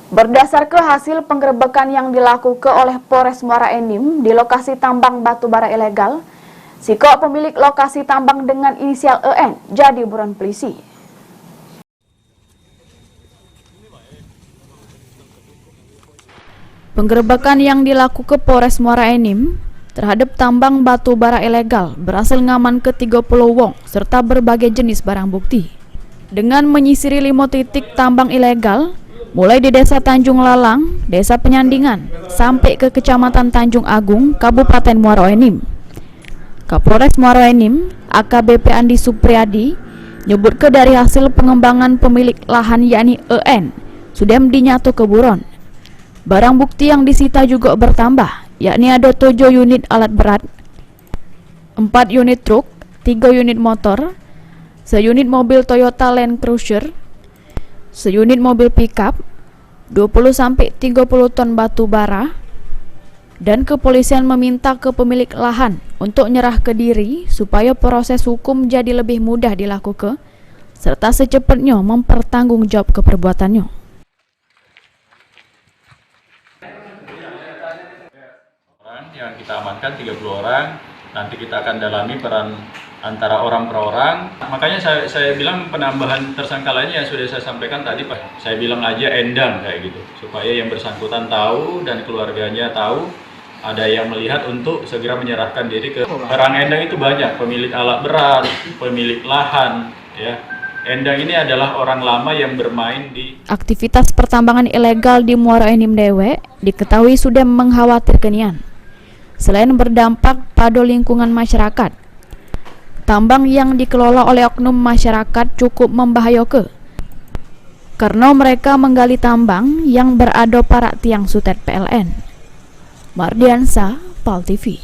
Berdasar ke hasil penggerebekan yang dilakukan oleh Polres Muara Enim di lokasi tambang batubara ilegal, Siko pemilik lokasi tambang dengan inisial EN jadi buron polisi. Penggerebekan yang dilakukan Polres Muara Enim terhadap tambang batubara ilegal berhasil ngaman ke 30 wong serta berbagai jenis barang bukti. Dengan menyisiri 5 titik tambang ilegal, mulai di Desa Tanjung Lalang, Desa Penyandingan, sampai ke Kecamatan Tanjung Agung, Kabupaten Muara Enim. Kapolres Muara Enim, AKBP Andi Supriyadi, nyebut ke dari hasil pengembangan pemilik lahan yakni EN, sudah dinyatu ke buron. Barang bukti yang disita juga bertambah, yakni ada 7 unit alat berat, 4 unit truk, 3 unit motor, seunit mobil Toyota Land Cruiser, seunit mobil pickup, 20-30 ton batu bara, dan kepolisian meminta ke pemilik lahan untuk nyerah ke diri supaya proses hukum jadi lebih mudah dilakukan, serta secepatnya mempertanggungjawab keperbuatannya. Yang kita amankan 30 orang, nanti kita akan dalami peran antara orang per orang. Makanya saya bilang penambahan tersangka lainnya yang sudah saya sampaikan tadi, Pak. Saya bilang aja endang kayak gitu, supaya yang bersangkutan tahu dan keluarganya tahu, ada yang melihat untuk segera menyerahkan diri ke orang endang itu banyak, pemilik alat berat, pemilik lahan, ya. Endang ini adalah orang lama yang bermain di aktivitas pertambangan ilegal di Muara Enim Dewe diketahui sudah mengkhawatirkan. Selain berdampak pada lingkungan masyarakat, tambang yang dikelola oleh oknum masyarakat cukup membahayakan karena mereka menggali tambang yang berada pada tiang sutet PLN. Mardiansa, PAL TV.